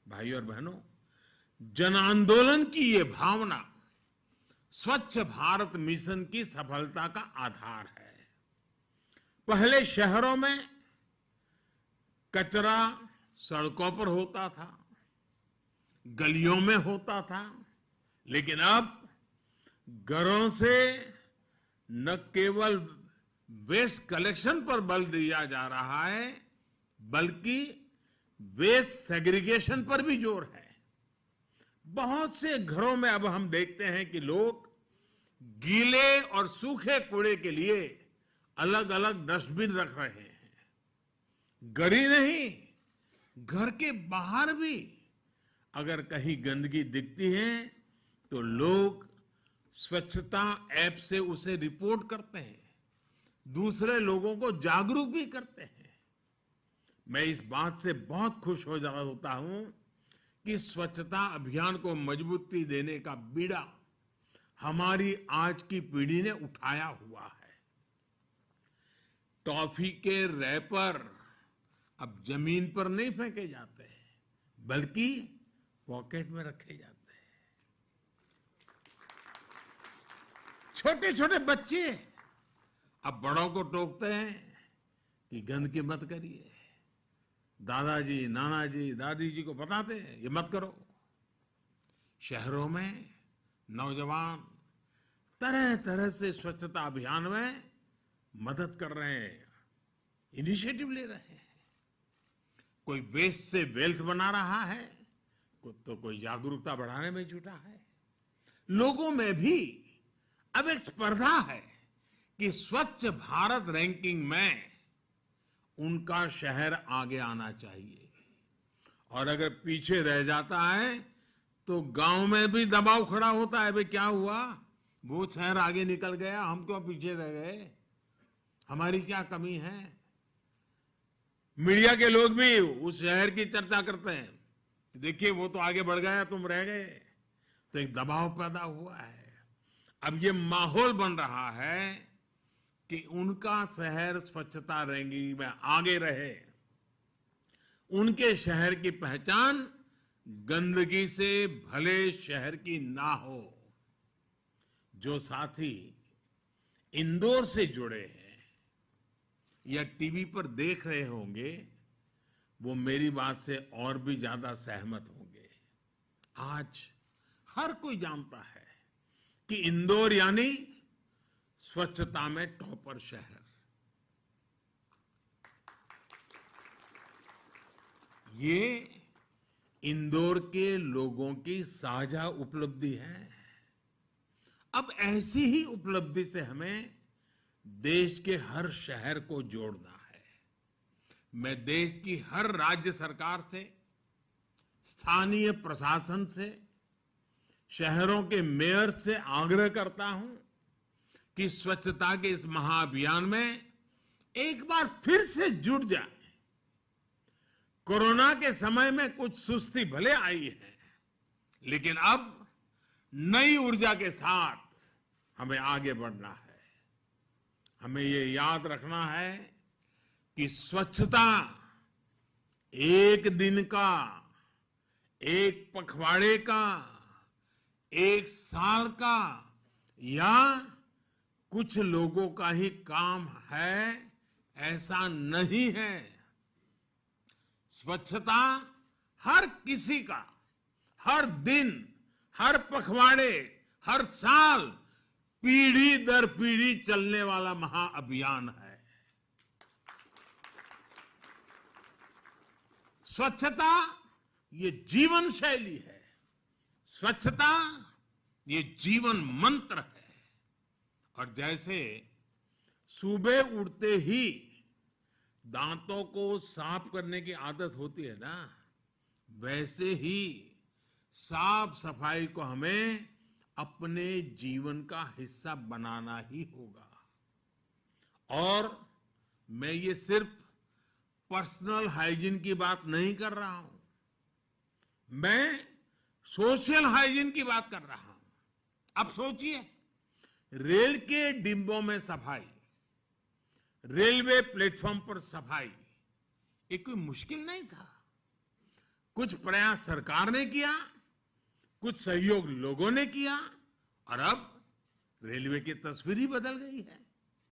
भाई और बहनों, जन आंदोलन की ये भावना स्वच्छ भारत मिशन की सफलता का आधार है। पहले शहरों में कचरा सड़कों पर होता था, गलियों में होता था, लेकिन अब घरों से न केवल वेस्ट कलेक्शन पर बल दिया जा रहा है, बल्कि वेस्ट सेग्रीगेशन पर भी जोर है। बहुत से घरों में अब हम देखते हैं कि लोग गीले और सूखे कूड़े के लिए अलग अलग डस्टबिन रख रहे हैं। घर ही नहीं, घर के बाहर भी अगर कहीं गंदगी दिखती है तो लोग स्वच्छता ऐप से उसे रिपोर्ट करते हैं, दूसरे लोगों को जागरूक भी करते हैं। मैं इस बात से बहुत खुश होता हूं कि स्वच्छता अभियान को मजबूती देने का बीड़ा हमारी आज की पीढ़ी ने उठाया हुआ है। टॉफी के रैपर अब जमीन पर नहीं फेंके जाते हैं, बल्कि पॉकेट में रखे जाते हैं। छोटे छोटे बच्चे अब बड़ों को टोकते हैं कि गंदगी मत करिए। दादाजी, नानाजी, दादी जी को बताते हैं ये मत करो। शहरों में नौजवान तरह तरह से स्वच्छता अभियान में मदद कर रहे हैं, इनिशिएटिव ले रहे हैं। कोई वेस्ट से वेल्थ बना रहा है, तो कोई जागरूकता बढ़ाने में जुटा है। लोगों में भी अब एक स्पर्धा है कि स्वच्छ भारत रैंकिंग में उनका शहर आगे आना चाहिए, और अगर पीछे रह जाता है तो गांव में भी दबाव खड़ा होता है, भाई क्या हुआ, वो शहर आगे निकल गया, हम क्यों पीछे रह गए, हमारी क्या कमी है। मीडिया के लोग भी उस शहर की चर्चा करते हैं, देखिए वो तो आगे बढ़ गया, तुम रह गए। तो एक दबाव पैदा हुआ है। अब ये माहौल बन रहा है कि उनका शहर स्वच्छता रैंकिंग में आगे रहे, उनके शहर की पहचान गंदगी से भले शहर की ना हो। जो साथी इंदौर से जुड़े हैं या टीवी पर देख रहे होंगे, वो मेरी बात से और भी ज्यादा सहमत होंगे। आज हर कोई जानता है कि इंदौर यानी स्वच्छता में टॉपर शहर। ये इंदौर के लोगों की साझा उपलब्धि है। अब ऐसी ही उपलब्धि से हमें देश के हर शहर को जोड़ना है। मैं देश की हर राज्य सरकार से, स्थानीय प्रशासन से, शहरों के मेयर से आग्रह करता हूं कि स्वच्छता के इस महाअभियान में एक बार फिर से जुट जाए। कोरोना के समय में कुछ सुस्ती भले आई है, लेकिन अब नई ऊर्जा के साथ हमें आगे बढ़ना है। हमें ये याद रखना है कि स्वच्छता एक दिन का, एक पखवाड़े का, एक साल का या कुछ लोगों का ही काम है, ऐसा नहीं है। स्वच्छता हर किसी का, हर दिन, हर पखवाड़े, हर साल, पीढ़ी दर पीढ़ी चलने वाला महाअभियान है। स्वच्छता ये जीवन शैली है, स्वच्छता ये जीवन मंत्र है। और जैसे सुबह उठते ही दांतों को साफ करने की आदत होती है ना, वैसे ही साफ सफाई को हमें अपने जीवन का हिस्सा बनाना ही होगा। और मैं ये सिर्फ पर्सनल हाइजीन की बात नहीं कर रहा हूं, मैं सोशल हाइजीन की बात कर रहा हूं। अब सोचिए, रेल के डिब्बों में सफाई, रेलवे प्लेटफॉर्म पर सफाई, ये कोई मुश्किल नहीं था। कुछ प्रयास सरकार ने किया, कुछ सहयोग लोगों ने किया और अब रेलवे की तस्वीर ही बदल गई है।